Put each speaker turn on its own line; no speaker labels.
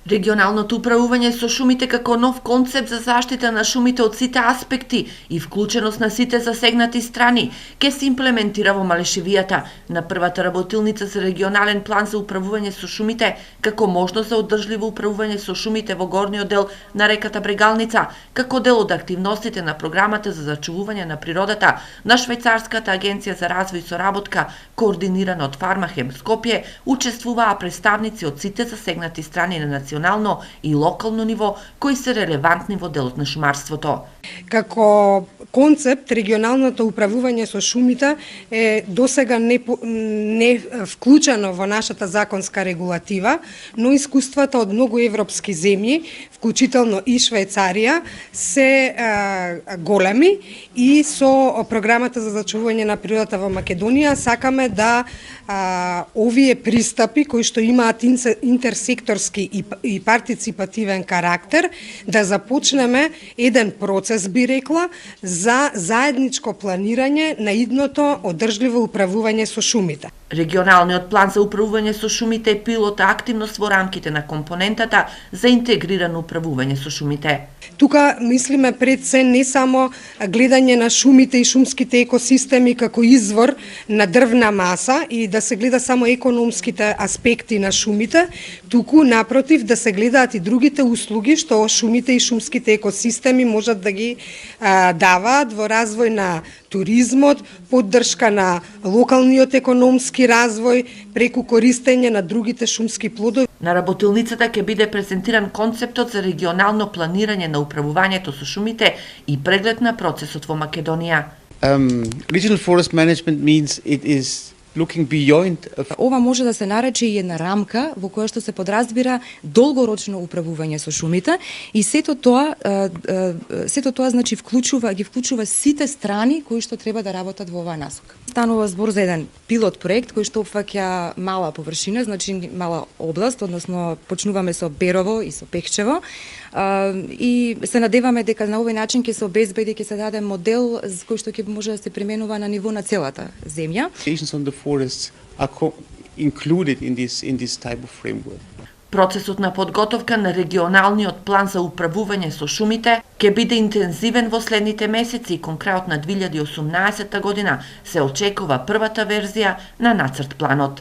Регионалното управување со шумите како нов концепт за заштита на шумите од сите аспекти и вклученост на сите засегнати страни ќе се имплементира во Малешевијата на првата работилница за регионален план за управување со шумите како можност за одржливо управување со шумите во горниот дел на реката Брегалница, како дел од активностите на програмата за зачувување на природата на Швајцарската агенција за развој и соработка, координирана од Фармахем Скопје, учествуваа представници од сите засегнати страни на национално и локално ниво кои се релевантни во делот на шумарството.
Како концепт, регионалното управување со шумите е досега не вклучено во нашата законска регулатива, но искуствата од многу европски земји, вклучително и Швајцарија, се големи и со програмата за зачувување на природата во Македонија сакаме да овие пристапи кои што имаат интерсекторски и партиципативен карактер, да започнеме еден процес, би рекла, за заедничко планирање на идното одржливо управување со шумите.
Регионалниот план за управување со шумите е пилот активност во рамките на компонентата за интегрирано управување со шумите.
Тука мислиме пред се не само гледање на шумите и шумските екосистеми како извор на дрвна маса и да се гледа само економските аспекти на шумите, туку напротив да се гледаат и другите услуги што шумите и шумските екосистеми можат да ги даваат во развој на туризмот, поддршка на локалниот економски развој преку користење на другите шумски плодови.
На работилницата ќе биде презентиран концептот за регионално планирање на управувањето со шумите и преглед на процесот во Македонија.
Regional forest management means it is looking beyond.
Ова може да се нарече и една рамка во која што се подразбира долгорочно управување со шумите и сето тоа значи ги вклучува сите страни кои што треба да работат во оваа насока. Станува збор за еден пилот проект кој што опфаќа мала површина, значи мала област, односно почнуваме со Берово и со Пехчево. И се надеваме дека на овој начин ќе се обезбеди, ќе се даде модел кој што ќе може да се применува на ниво на целата земја.
On the forests are included in this type of framework.
Процесот на подготовка на регионалниот план за управување со шумите ќе биде интензивен во следните месеци и кон крајот на 2018 година се очекува првата верзија на нацрт планот.